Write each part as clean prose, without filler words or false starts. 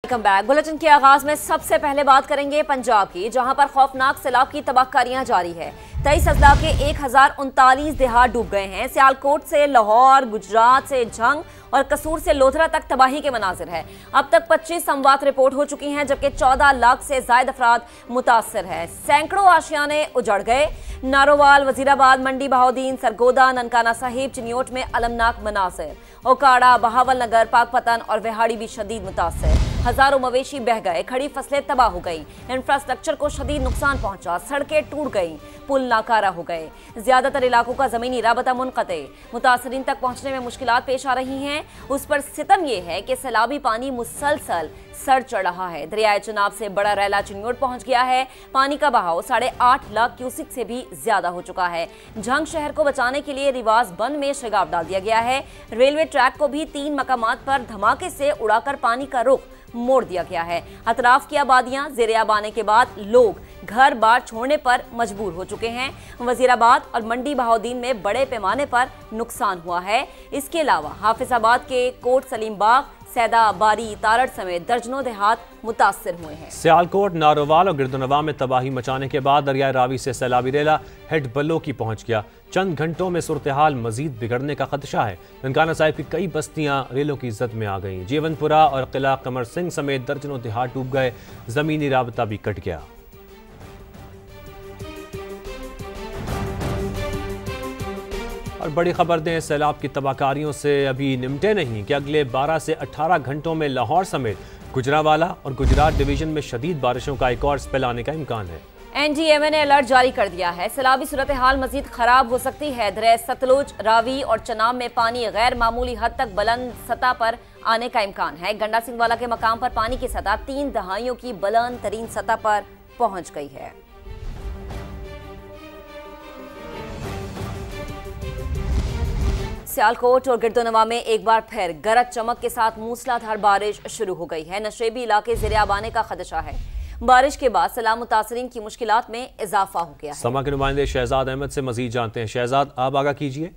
Welcome back. Bulletin के आगाज में सबसे पहले बात करेंगे पंजाब की, जहां पर खौफनाक सैलाब की तबाहकारियां जारी है। 23 अजला के 1039 देहात डूब गए हैं। सियालकोट से लाहौर, गुजरात से झंग और कसूर से लोधरा तक तबाही के मनाजिर है। अब तक 25 अमवात रिपोर्ट हो चुकी हैं, जबकि 14 लाख से ज्यादा अफराद मुतासर हैं। सैकड़ों आशियाने उजड़ गए। नारोवाल, वजीराबाद, मंडी बहाउद्दीन, सरगोदा, ननकाना साहिब, चिन्योट में अलमनाक मनाजिर। ओकाड़ा, बहावल नगर, पाकपतन और वेहाड़ी भी शदीद मुतासर। हजारों मवेशी बह गए, खड़ी फसलें तबाह हो गई, इंफ्रास्ट्रक्चर को शदीद नुकसान पहुंचा, सड़कें टूट गई, पुल नाकारा हो गए। ज्यादातर इलाकों का जमीनी राबता मुनक़ते। मुतासरीन तक पहुंचने में मुश्किलात पेश आ रही हैं। उस पर सितम यह है कि सैलाबी पानी मुसलसल सर चढ़ रहा है। दरियाए चनाब से बड़ा रैला चिन्योट पहुंच गया है। पानी का बहाव 8.5 लाख क्यूसिक से भी ज्यादा हो चुका है। झंग शहर को बचाने के लिए रिवाज बंद में शगाफ डाल दिया गया है। रेलवे ट्रैक को भी 3 मकामात पर धमाके से उड़ाकर पानी का रुख मोड़ दिया गया है। अतराफ की आबादियां ज़ेर-ए-आब आने के बाद लोग घर बार छोड़ने पर मजबूर हो चुके हैं। वजीराबाद और मंडी बहाउद्दीन में बड़े पैमाने पर नुकसान हुआ है। इसके अलावा हाफिजाबाद के कोट सलीम बाग, सैदा, बारी, तारड़ समेत दर्जनों देहात मुतासर हुए हैं। सियालकोट, नारोवाल और गिरदोनवा में तबाही मचाने के बाद दरियाए रावी से सैलाबी रेला हेड बल्लो की पहुंच गया। चंद घंटों में सूरत हाल मजीद बिगड़ने का खदशा है। ननकाना साहिब की कई बस्तियां रेलों की जद में आ गईं। जीवनपुरा और किला कमर सिंह समेत दर्जनों देहात डूब गए। जमीनी राबता भी कट गया। और बड़ी खबर दें, सैलाब की तबाहकारियों से अभी निमटे नहीं कि अगले 12 से 18 घंटों में लाहौर समेत गुजरावाला और गुजरात डिवीजन में शदीद बारिशों का एक और स्पेल आने का इम्कान है। NDMA ने अलर्ट जारी कर दिया है। सैलाबी सूरत हाल मजीद खराब हो सकती है। दरिया सतलुज, रावी और चनाब में पानी गैर मामूली हद तक बुलंद सतह पर आने का इम्कान है। गंडा सिंह वाला के मकाम पर पानी की सतह 3 दहाइयों की बुलंद तरीन सतह पर पहुंच गई है। सियालकोट और गिरदोनवा में एक बार फिर गरज चमक के साथ मूसलाधार बारिश शुरू हो गई है। नशेबी इलाके ज़ेर-ए-आब आने का खदशा है। बारिश के बाद सैलाब मुतासरीन की मुश्किलात में इजाफा हो गया है। समा के नुमाइंदे शहजाद अहमद से मजीद जानते हैं। शहजाद, आप आगाह कीजिए।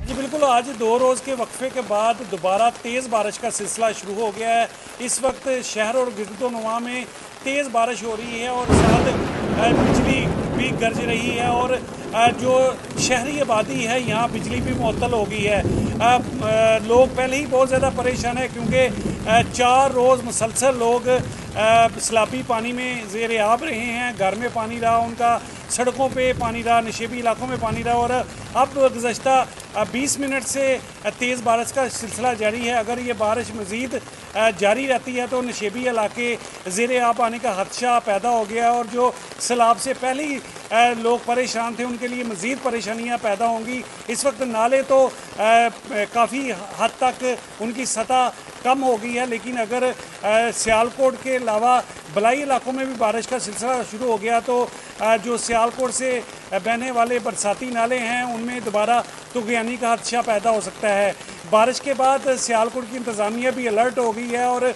जी बिल्कुल, आज 2 रोज़ के वक्फे के बाद दोबारा तेज़ बारिश का सिलसिला शुरू हो गया है। इस वक्त शहर और गिरदोनवा में तेज़ बारिश हो रही है और साथ बिजली भी गरज रही है और जो शहरी आबादी है यहाँ बिजली भी मुअत्तल हो गई है। लोग पहले ही बहुत ज़्यादा परेशान है क्योंकि 4 रोज़ मुसलसल लोग सैलाबी पानी में ज़ेर-ए-आब रहे हैं। घर में पानी रहा, उनका सड़कों पे पानी रहा, नशेबी इलाकों में पानी रहा और अब गुज़श्ता 20 मिनट से तेज़ बारिश का सिलसिला जारी है। अगर ये बारिश मज़ीद जारी रहती है तो नशेबी इलाके ज़ेर-ए-आब आने का खदशा पैदा हो गया और जो सैलाब से पहले ही लोग परेशान थे उनके लिए मज़ीद परेशानियाँ पैदा होंगी। इस वक्त नाले तो काफ़ी हद तक उनकी सतह कम हो गई है, लेकिन अगर सियालकोट के अलावा बलाई इलाकों में भी बारिश का सिलसिला शुरू हो गया तो जो सियालकोट से बहने वाले बरसाती नाले हैं उनमें दोबारा तुग़यानी का खदशा पैदा हो सकता है। बारिश के बाद सियालकोट की इंतज़ामिया भी अलर्ट हो गई है और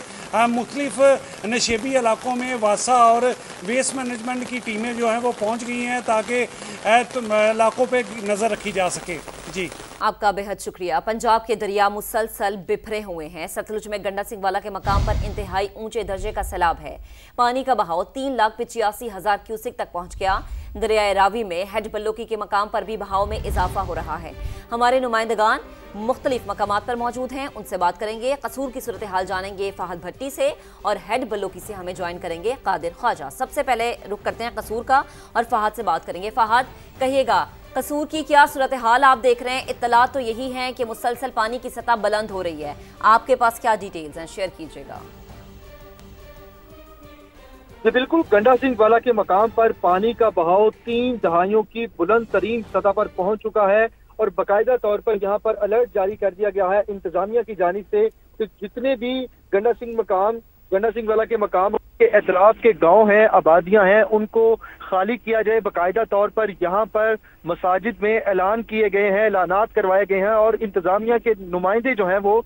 मुख्तलिफ नशेबी इलाकों में वासा और वेस्ट मैनेजमेंट की टीमें जो हैं वो पहुँच गई हैं ताकि इलाकों पर नज़र रखी जा सके। जी आपका बेहद शुक्रिया। पंजाब के दरिया मुसलसल बिफरे हुए हैं। सतलुज में गंडा सिंह वाला के मकाम पर इंतहाई ऊंचे दर्जे का सैलाब है। पानी का बहाव 3,85,000 क्यूसिक तक पहुंच गया। दरियाए रावी में हेड बल्लोकी के मकाम पर भी बहाव में इजाफा हो रहा है। हमारे नुमाइंदगान मुख्तलिफ मकामात पर मौजूद हैं, उनसे बात करेंगे। कसूर की सूरत हाल जानेंगे फ़ाहद भट्टी से और हेड बल्लोकी से हमें ज्वाइन करेंगे कादिर ख्वाजा। सबसे पहले रुख करते हैं कसूर का और फ़ाहद से बात करेंगे। फ़ाहद, कहिएगा कसूर की क्या सूरत हाल आप देख रहे हैं? इत्तला तो यही है कि मुसलसल पानी की सतह बुलंद हो रही है। आपके पास क्या डिटेल्स हैं, शेयर कीजिएगा। जी बिल्कुल, गंडा सिंह वाला के मकाम पर पानी का बहाव 3 दहाइयों की बुलंद तरीन सतह पर पहुंच चुका है और बाकायदा तौर पर यहाँ पर अलर्ट जारी कर दिया गया है इंतजामिया की जानिब से कि जितने भी गंडा सिंह वाला के मकाम के एतराफ के गांव हैं, आबादियां हैं, उनको खाली किया जाए। बाकायदा तौर पर यहाँ पर मसाजिद में ऐलान किए गए हैं, ऐलानात करवाए गए हैं और इंतजामिया के नुमाइंदे जो हैं वो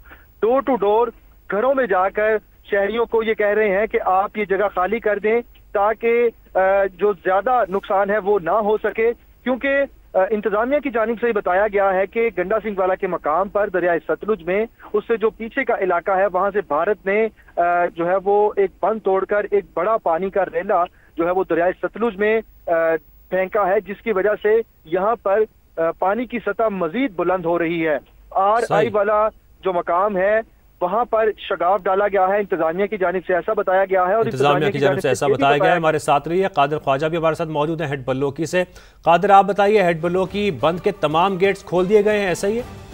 डोर टू डोर घरों में जाकर शहरियों को ये कह रहे हैं कि आप ये जगह खाली कर दें ताकि जो ज्यादा नुकसान है वो ना हो सके, क्योंकि इंतजामिया की जानिब से बताया गया है कि गंडा सिंह वाला के मकाम पर दरियाए सतलुज में उससे जो पीछे का इलाका है वहां से भारत ने जो है वो एक बंद तोड़कर एक बड़ा पानी का रेला जो है वो दरियाए सतलुज में फेंका है, जिसकी वजह से यहाँ पर पानी की सतह मजीद बुलंद हो रही है। RI वाला जो मकाम है वहां पर शगाफ डाला गया है, इंतजामिया की जानिब से ऐसा बताया गया है। और इंतजामिया की जानिब से ऐसा बताया गया है। हमारे साथ रही है कादिर ख्वाजा भी हमारे साथ मौजूद है हेड बल्लोकी से। कादिर, आप बताइए, हेड बल्लोकी बंद के तमाम गेट्स खोल दिए गए हैं, ऐसा ही है?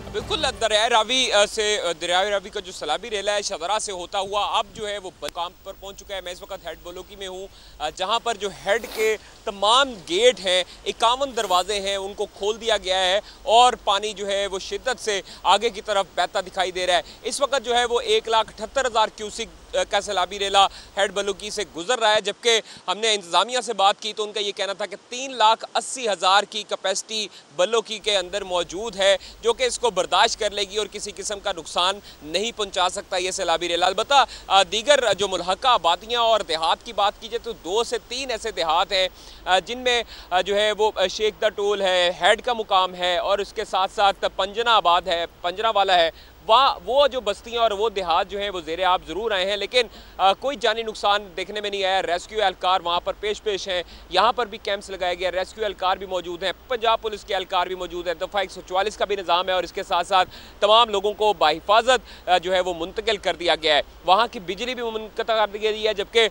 बिल्कुल, दरियाए रावी का जो सैलाबी रेला है शदरा से होता हुआ अब जो है वो काम पर पहुंच चुका है। मैं इस वक्त हेड बल्लोकी में हूं, जहां पर जो हेड के तमाम गेट हैं, 51 दरवाजे हैं, उनको खोल दिया गया है और पानी जो है वो शिद्दत से आगे की तरफ बहता दिखाई दे रहा है। इस वक्त जो है वो 1,78,000 क्यूसिक का सैलाबी रेला हेड बल्लोकी से गुजर रहा है, जबकि हमने इंतजामिया से बात की तो उनका ये कहना था कि 3,80,000 की कैपेसिटी बल्लोकी के अंदर मौजूद है, जो कि इसको बर्दाश्त कर लेगी और किसी किस्म का नुकसान नहीं पहुंचा सकता ये सैलाबी रेला। अलबत्ता दीगर जो मुल्हका आबादियाँ और देहात की बात कीजिए तो 2 से 3 ऐसे देहात हैं जिनमें जो है वो शेख दा टोल है, हेड का मुकाम है और उसके साथ साथ पंजना आबाद है, पंजना वाला है। वहाँ वो जो बस्तियाँ और वो देहात जो हैं वो ज़ेरे आब ज़रूर आए हैं, लेकिन कोई जानी नुकसान देखने में नहीं आया। रेस्क्यू एहलकार वहाँ पर पेश हैं, यहाँ पर भी कैंप्स लगाए गए, रेस्क्यू एहलकार भी मौजूद हैं, पंजाब पुलिस के एहलकार भी मौजूद है, दफ़ा 144 का भी निज़ाम है और इसके साथ साथ तमाम लोगों को बाहिफाजत जो है वो मुंतकिल कर दिया गया है। वहाँ की बिजली भी मुनक़ता कर दी गई है, जबकि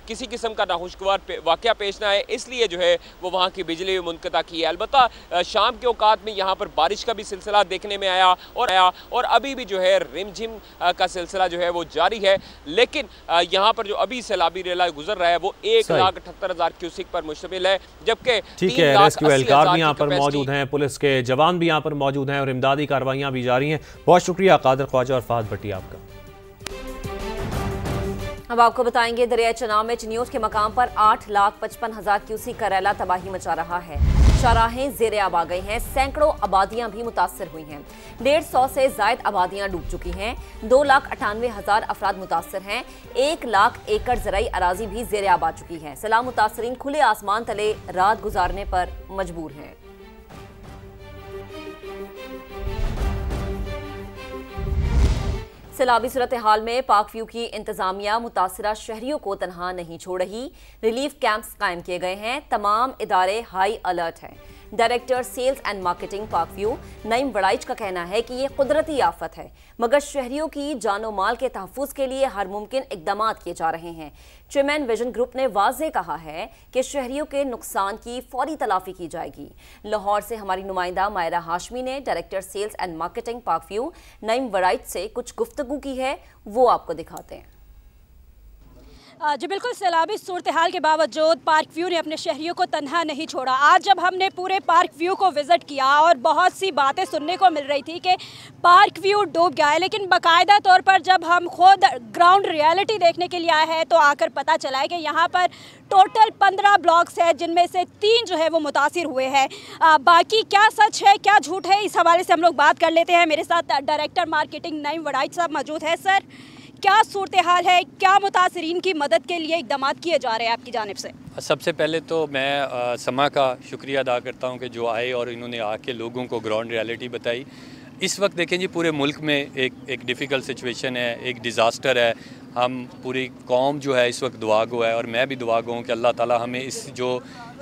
किसी किस्म का नाखुशगवार वाक़या पेश ना आए इसलिए जो है वो वहाँ की बिजली भी मुनक़ता की है। अलबत्ता शाम के औकात में यहाँ पर बारिश का भी सिलसिला देखने में आया और अभी जो है रिमझिम का सिलसिला जो है वो जारी है, लेकिन यहाँ पर जो अभी सैलाबी रेला गुजर रहा है वो 1,78,000 क्यूसिक पर मुश्तमिल है, जबकि ठीक है, रेस्क्यू एहलकार भी यहाँ पर मौजूद हैं, पुलिस के जवान भी यहाँ पर मौजूद हैं और इमदादी कार्रवाइयाँ भी जारी हैं। बहुत शुक्रिया कादिर ख्वाजा और फहद भट्टी आपका। अब आपको बताएंगे दरिया चनाब में चिनियोट के मकाम पर 8,55,000 क्यूसिक का रैला तबाही मचा रहा है। शाहराहें ज़ेरे आब आ गई हैं, सैकड़ों आबादियां भी मुतासर हुई हैं। 150 से ज़ायद आबादियां डूब चुकी हैं, 2,98,000 अफराद मुतासर हैं, 1 लाख एकड़ ज़राई अराजी भी ज़ेरे आब आ चुकी है। सलाम मुतासरीन खुले आसमान तले रात गुजारने पर मजबूर हैं। सैलाबी सूरत हाल में पाक व्यू की इंतजामिया मुतासरा शहरियों को तनहा नहीं छोड़ रही। रिलीफ कैंप्स कायम किए गए हैं, तमाम इदारे हाई अलर्ट हैं। डायरेक्टर सेल्स एंड मार्केटिंग पाक व्यू नईम वड़ाइच का कहना है कि ये कुदरती आफत है, मगर शहरियों की जानो माल के तहफ़्फ़ुज़ के लिए हर मुमकिन इक़दाम किए जा रहे हैं। चेयरमैन विजन ग्रुप ने वाज़ेह कहा है कि शहरियों के नुकसान की फौरी तलाफ़ी की जाएगी। लाहौर से हमारी नुमाइंदा मायरा हाशमी ने डायरेक्टर सेल्स एंड मार्केटिंग पाक व्यू नईम वड़ाइच से कुछ गुफ्तगू की है, वो आपको दिखाते हैं। जी बिल्कुल, सैलाबी सूरत हाल के बावजूद पार्क व्यू ने अपने शहरियों को तन्हा नहीं छोड़ा। आज जब हमने पूरे पार्क व्यू को विज़िट किया और बहुत सी बातें सुनने को मिल रही थी कि पार्क व्यू डूब गया है, लेकिन बाकायदा तौर पर जब हम खुद ग्राउंड रियलिटी देखने के लिए आए हैं तो आकर पता चला है कि यहाँ पर टोटल 15 ब्लॉक्स हैं, जिनमें से 3 जो है वो मुतासिर हुए हैं। बाकी क्या सच है क्या झूठ है, इस हवाले से हम लोग बात कर लेते हैं। मेरे साथ डायरेक्टर मार्केटिंग नईम वड़ाइच साहब मौजूद है। सर, क्या सूरत हाल है, क्या मुतासरीन की मदद के लिए इक़दाम किए जा रहे हैं आपकी जानिब से? सबसे पहले तो मैं समा का शुक्रिया अदा करता हूं कि जो आए और इन्होंने आके लोगों को ग्राउंड रियलिटी बताई। इस वक्त देखें जी, पूरे मुल्क में एक डिफ़िकल्ट सिचुएशन है, एक डिज़ास्टर है। हम पूरी कौम जो है इस वक्त दुआ गो है और मैं भी दुआ गो हूँ कि अल्लाह ताला हमें इस जो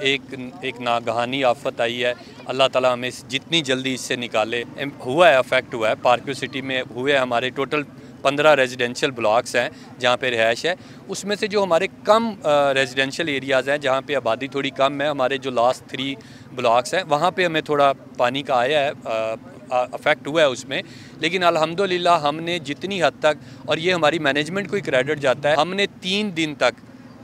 एक नागहानी आफत आई है, अल्लाह ताला हमें जितनी जल्दी इससे निकाले। हुआ है, अफेक्ट हुआ है, पार्क व्यू सिटी में हुए हमारे टोटल 15 रेजिडेंशियल ब्लॉक्स हैं जहाँ पे रिहाइश है। उसमें से जो हमारे कम रेजिडेंशियल एरियाज़ हैं जहाँ पे आबादी थोड़ी कम है, हमारे जो लास्ट 3 ब्लॉक्स हैं वहाँ पे हमें थोड़ा पानी का आया है, अफेक्ट हुआ है उसमें। लेकिन अल्हम्दुलिल्लाह हमने जितनी हद तक, और ये हमारी मैनेजमेंट को ही क्रेडिट जाता है, हमने 3 दिन तक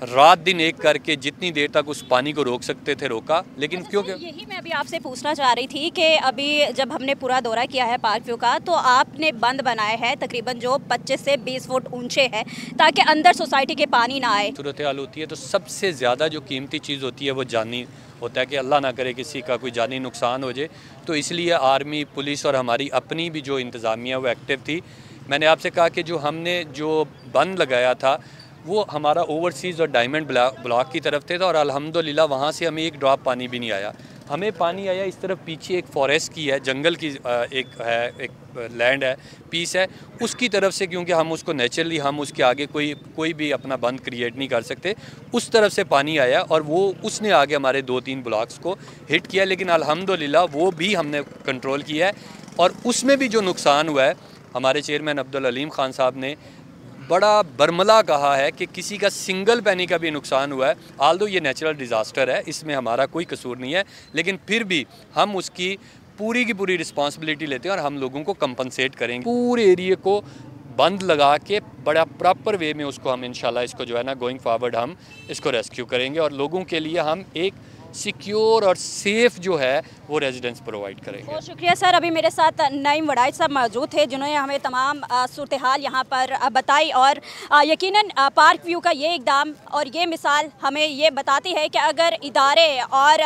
रात दिन एक करके जितनी देर तक उस पानी को रोक सकते थे रोका। लेकिन क्योंकि यही मैं अभी आपसे पूछना चाह रही थी कि अभी जब हमने पूरा दौरा किया है पार्क व्यू का, तो आपने बंद बनाए हैं तकरीबन जो 25 से 20 फुट ऊंचे है ताकि अंदर सोसाइटी के पानी ना आए। सूरत हाल होती है तो सबसे ज़्यादा जो कीमती चीज़ होती है वो जानी होता है कि अल्लाह ना करे किसी का कोई जानी नुकसान हो जाए। तो इसलिए आर्मी, पुलिस और हमारी अपनी भी जो इंतज़ामिया वो एक्टिव थी। मैंने आपसे कहा कि जो हमने जो बंद लगाया था वो हमारा ओवरसीज़ और डायमंड ब्लॉक की तरफ थे और अल्हम्दुलिल्लाह वहाँ से हमें एक ड्रॉप पानी भी नहीं आया। हमें पानी आया इस तरफ पीछे एक फॉरेस्ट की है, जंगल की एक लैंड है, पीस है, उसकी तरफ से, क्योंकि हम उसको नेचुरली हम उसके आगे कोई भी अपना बंद क्रिएट नहीं कर सकते, उस तरफ से पानी आया और वो उसने आगे हमारे 2-3 ब्लॉक्स को हिट किया, लेकिन अल्हम्दुलिल्लाह वो भी हमने कंट्रोल किया है। और उसमें भी जो नुकसान हुआ है, हमारे चेयरमैन अब्दुल अलीम खान साहब ने बड़ा बरमला कहा है कि किसी का सिंगल पैनी का भी नुकसान हुआ है। आल्दो ये नेचुरल डिज़ास्टर है, इसमें हमारा कोई कसूर नहीं है, लेकिन फिर भी हम उसकी पूरी की पूरी रिस्पॉन्सिबिलिटी लेते हैं और हम लोगों को कंपनसेट करेंगे। पूरे एरिए को बंद लगा के बड़ा प्रॉपर वे में उसको हम इंशाल्लाह इसको जो है ना गोइंग फॉरवर्ड हम इसको रेस्क्यू करेंगे और लोगों के लिए हम एक सिक्योर और सेफ़ जो है वो रेजिडेंस प्रोवाइड करेंगे। बहुत शुक्रिया सर। अभी मेरे साथ नईम वड़ाइच साहब मौजूद थे जिन्होंने हमें तमाम सूरत हाल यहाँ पर बताई और यकीनन पार्क व्यू का ये इकदाम और ये मिसाल हमें ये बताती है कि अगर इदारे और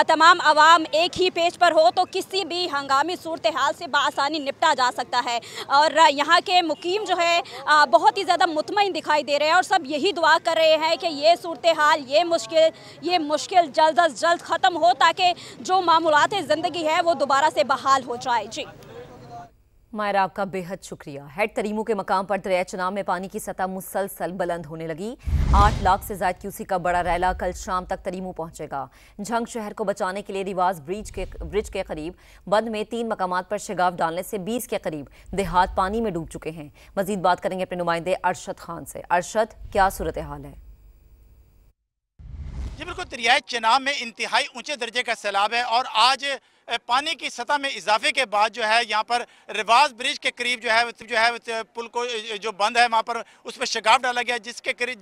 तमाम आवाम एक ही पेज पर हो तो किसी भी हंगामी सूरत हाल से बासानी निपटा जा सकता है। और यहाँ के मुकीम जो है बहुत ही ज़्यादा मुतमईन दिखाई दे रहे हैं और सब यही दुआ कर रहे हैं कि ये सूरत हाल ये मुश्किल जल्द अज जल्द ख़त्म हो ताकि जो मामूलात ज़िंदगी है वो दोबारा से बहाल हो जाए। जी मायरा, आपका बेहद शुक्रिया। हेड तरीमू के मकाम पर दरिया चनाब में पानी की सतह मुसलसल बुलंद होने लगी। 8 लाख से ज्यादा क्यूसी का बड़ा रैला कल शाम तक तरीमू पहुंचेगा। झंग शहर को बचाने के लिए रिवाज ब्रिज के करीब बंद में 3 मकामात पर शिगाफ डालने से 20 के करीब देहात पानी में डूब चुके हैं। मजीद बात करेंगे अपने नुमाइंदे अरशद खान से। अरशद, क्या सूरत हाल है? जी बिल्कुल, दरियाए चनाब में इंतहाई ऊंचे दर्जे का सैलाब है और आज पानी की सतह में इजाफे के बाद जो है यहाँ पर रिवाज ब्रिज के करीब जो है पुल को जो बंद है वहाँ पर उस पर शिगाफ डाला गया, जिसके करीब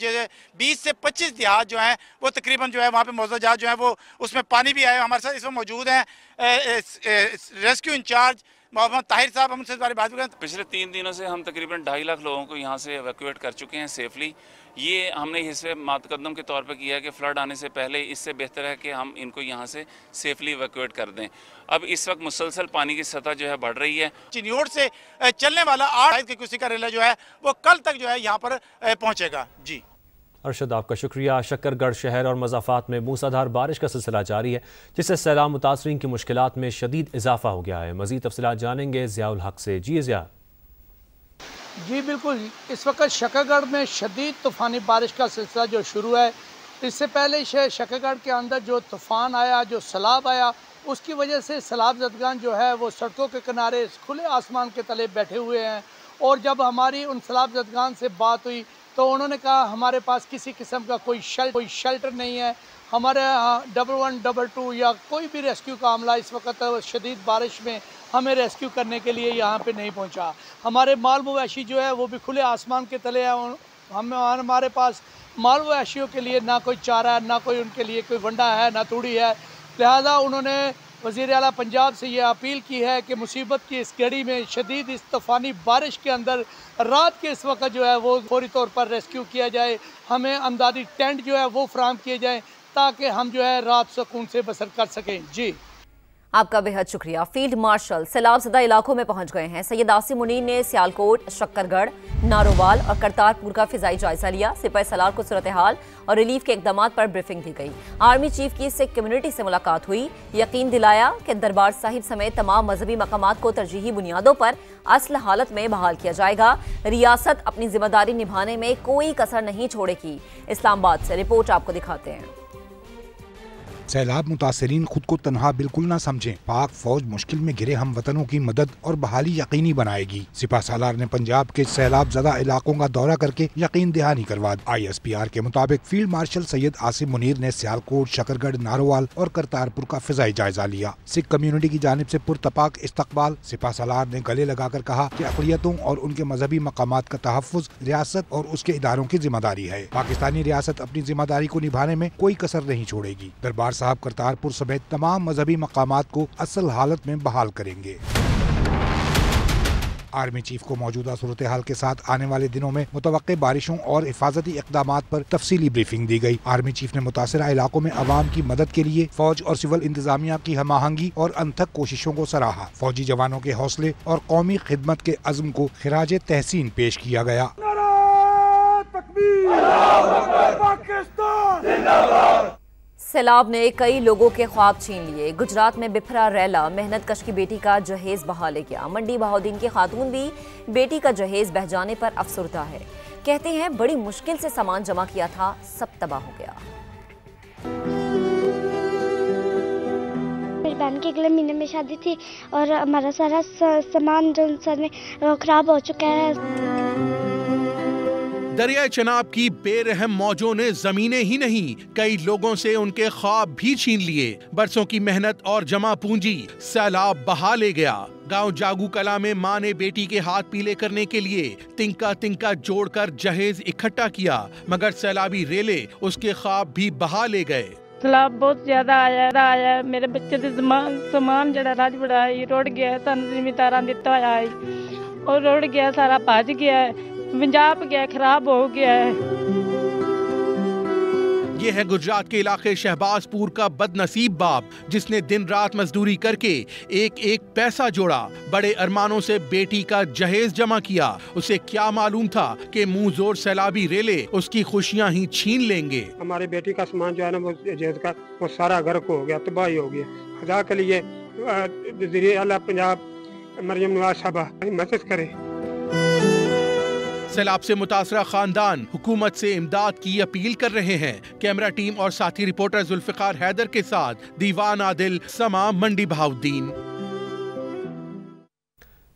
20 से 25 देहात जो हैं वो तकरीबन जो है वहाँ पे मौजूद जो है वो उसमें पानी भी आया। हमारे साथ इसमें मौजूद हैं रेस्क्यू इंचार्ज मोहम्मद ताहिर साहब, हम उनसे बारे बात करें। पिछले 3 दिनों से हम तकरीबन 2.5 लाख लोगों को यहाँ से एवैक्यूएट कर चुके हैं सेफली। ये हमने हिस्से मातकदम के तौर पर किया है कि फ्लड आने से पहले इससे बेहतर है कि हम इनको यहाँ से सेफली एवैक्यूएट कर दें। अब इस वक्त मुसलसल पानी की सतह जो है बढ़ रही है। चिन्योट से चलने वाला 8 क्यूसी का रेला जो है वो कल तक जो है यहाँ पर पहुँचेगा। जी अरशद, आपका शुक्रिया। शक्करगढ़ शहर और मज़ाफ़ात में मूसलाधार बारिश का सिलसिला जारी है, जिससे सैलाब मुतासरीन की मुश्किलात में शदीद इजाफा हो गया है। मज़ीद तफसीलात जानेंगे ज़ियाउल हक से। जी ज़िया। जी बिल्कुल, इस वक्त शक्करगढ़ में शदीद तूफ़ानी बारिश का सिलसिला जो शुरू है। इससे पहले शक्करगढ़ के अंदर जो तूफ़ान आया, जो सैलाब आया, उसकी वजह से सैलाब ज़दगान जो है वो सड़कों के किनारे खुले आसमान के तले बैठे हुए हैं। और जब हमारी उन सैलाब ज़दगान से बात हुई तो उन्होंने कहा हमारे पास किसी किस्म का कोई शेल्टर नहीं है, हमारे यहाँ 112 या कोई भी रेस्क्यू का अमला इस वक्त शदीद बारिश में हमें रेस्क्यू करने के लिए यहाँ पे नहीं पहुँचा। हमारे माल मवेशी जो है वो भी खुले आसमान के तले हैं। हमारे पास माल मवेशियों के लिए ना कोई चारा है, ना कोई उनके लिए कोई वंडा है, ना तूड़ी है। लिहाजा उन्होंने वज़ीर आला पंजाब से ये अपील की है कि मुसीबत की इस घड़ी में शदीद इस तूफ़ानी बारिश के अंदर रात के इस वक्त जो है वो फौरी तौर पर रेस्क्यू किया जाए। हमें अमदादी टेंट जो है वो फराहम किए जाएँ ताकि हम जो है रात सुकून से बसर कर सकें। जी आपका बेहद शुक्रिया। फील्ड मार्शल सैलाब ज़दा इलाकों में पहुंच गए हैं। सैयद आसिम मुनीर ने सियालकोट, शक्करगढ़, नारोवाल और करतारपुर का फिजाई जायजा लिया। सिपाही सलार को सूरत हाल और रिलीफ के इकदाम पर ब्रीफिंग दी गई। आर्मी चीफ की सिख कम्युनिटी से मुलाकात हुई। यकीन दिलाया कि दरबार साहिब समेत तमाम मजहबी मकामात को तरजीही बुनियादों पर असल हालत में बहाल किया जाएगा। रियासत अपनी जिम्मेदारी निभाने में कोई कसर नहीं छोड़ेगी। इस्लामाबाद से रिपोर्ट आपको दिखाते हैं। सैलाब मुतासरीन खुद को तनहा बिल्कुल न समझें। पाक फौज मुश्किल में घिरे हम वतनों की मदद और बहाली यकीनी बनाएगी। सिपा सालार ने पंजाब के सैलाब ज़दा इलाकों का दौरा करके यकीन दहानी करवा दी। ISPR के मुताबिक फील्ड मार्शल सैयद आसिम मुनीर ने सियालकोट, शक्करगढ़, नारोवाल और करतारपुर का फिजाई जायजा लिया। सिख कम्युनिटी की जानिब से पुरतपाक इस्तकबाल। सिपा सालार ने गले लगाकर कहा कि अक़लियतों और उनके मजहबी मकामात का तहफ़्फ़ुज़ रियासत और उसके इदारों की जिम्मेदारी है। पाकिस्तानी रियासत अपनी जिम्मेदारी को निभाने में कोई कसर नहीं छोड़ेगी। दरबार साहब, करतारपुर समेत तमाम मजहबी मकामात को असल हालत में बहाल करेंगे। आर्मी चीफ को मौजूदा सूरत हाल के साथ आने वाले दिनों में मुतवक्के बारिशों और हिफाजती इक़दामात पर तफसीली ब्रीफिंग दी गई। आर्मी चीफ ने मुतासिरा इलाकों में अवाम की मदद के लिए फौज और सिविल इंतजामिया की हमाहंगी और अनथक कोशिशों को सराहा। फौजी जवानों के हौसले और कौमी खिदमत के अज़्म को खिराज तहसीन पेश किया गया। सैलाब ने कई लोगों के ख्वाब छीन लिए। गुजरात में बिफरा रैला मेहनत कश की बेटी का जहेज बहा ले गया। मंडी बहाउद्दीन की खातून भी बेटी का जहेज बह जाने पर अफसरदा है। कहते हैं बड़ी मुश्किल से सामान जमा किया था, सब तबाह हो गया। मेरी बहन के अगले महीने में शादी थी और हमारा सारा सामान जो सर में खराब हो चुका है। दरिया चनाब की बेरहम मौजों ने जमीनें ही नहीं, कई लोगों से उनके ख्वाब भी छीन लिए। बरसों की मेहनत और जमा पूंजी सैलाब बहा ले गया। गांव जागू कला में मां ने बेटी के हाथ पीले करने के लिए तिनका तिनका जोड़कर जहेज इकट्ठा किया, मगर सैलाबी रेले उसके ख्वाब भी बहा ले गए। सैलाब बहुत ज्यादा आया मेरे बच्चे ਦੇ ਸਮਾਨ ਜਿਹੜਾ ਰਾਜ ਬੜਾ ਰੁੜ ਗਿਆ, ਸਾਨੂੰ ਜ਼ਿਮੀਂਦਾਰਾਂ ਦਿੱਤਾ ਹੋਇਆ ਹੈ और रुड़ गया, सारा भज गया है, पंजाब गया, खराब हो गया है। ये है गुजरात के इलाके शहबाजपुर का बदनसीब बाप, जिसने दिन रात मजदूरी करके एक एक पैसा जोड़ा, बड़े अरमानों से बेटी का जहेज जमा किया। उसे क्या मालूम था कि मुंह जोर सैलाबी रेले उसकी खुशियां ही छीन लेंगे। हमारी बेटी का सामान जो है ना वो जहेज का वो सारा गर्क हो गया, तबाही हो गया। खुदा के लिए अल्लाह पंजाब मरियम नवाज साहबा मदद करे। सैलाब से मुतासरा खानदान हुकूमत से इमदाद की अपील कर रहे हैं। कैमरा टीम और साथी रिपोर्टर जुल्फिकार हैदर के साथ दीवान आदिल, समा, मंडी बहाउद्दीन।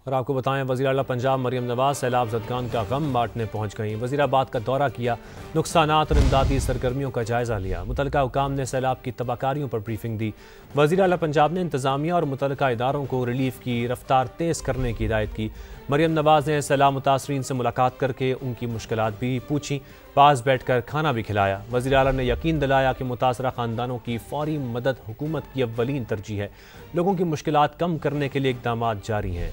और आपको बताएं, वज़ीर आला पंजाब मरियम नवाज सैलाब ज़दगान का गम बांटने पहुंच गईं। वज़ीराबाद का दौरा किया, नुकसानात और इमदादी सरगर्मियों का जायज़ा लिया। मुतलका हुकाम ने सैलाब की तबाहकारियों पर ब्रीफिंग दी। वज़ीर आला पंजाब ने इंतज़ामिया और मुतलका इदारों को रिलीफ की रफ्तार तेज़ करने की हिदायत की। मरियम नवाज ने सैलाब मुतासरीन से मुलाकात करके उनकी मुश्किलात भी पूछी, पास बैठकर खाना भी खिलाया। वज़ीर आला ने यकीन दिलाया कि मुतासरा ख़ानदानों की फ़ौरी मदद हुकूमत की अव्वलीन तरजीह है। लोगों की मुश्किलात कम करने के लिए इक़दाम जारी हैं।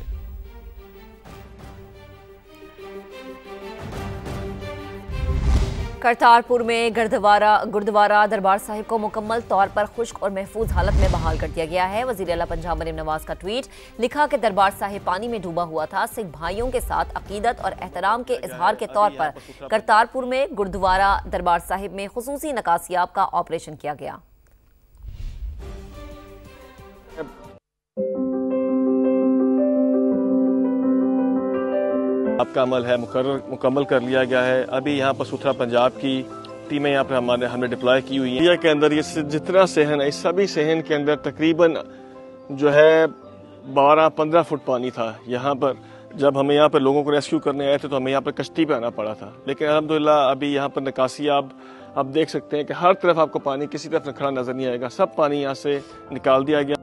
करतारपुर में गुरुद्वारा दरबार साहिब को मुकम्मल तौर पर खुश्क और महफूज हालत में बहाल कर दिया गया है। वज़ीर आला पंजाब मरियम नवाज का ट्वीट, लिखा कि दरबार साहिब पानी में डूबा हुआ था। सिख भाइयों के साथ अकीदत और एहतराम के इजहार के तौर पर करतारपुर में गुरुद्वारा दरबार साहिब में खुसूसी नकासियाब का ऑपरेशन किया गया। आपका अमल है मुकम्मल कर लिया गया है। अभी यहाँ पर सुथरा पंजाब की टीमें यहाँ पर हमने डिप्लॉय की हुई है। इंडिया के अंदर ये जितना सहन है, इस सभी सहन के अंदर तकरीबन जो है 12-15 फुट पानी था। यहाँ पर जब हमें यहाँ पर लोगों को रेस्क्यू करने आए थे तो हमें यहाँ पर कश्ती पे आना पड़ा था, लेकिन अल्हम्दुलिल्लाह अभी यहाँ पर निकासी आप देख सकते हैं कि हर तरफ आपको पानी किसी तरफ खड़ा नजर नहीं आएगा, सब पानी यहाँ से निकाल दिया गया।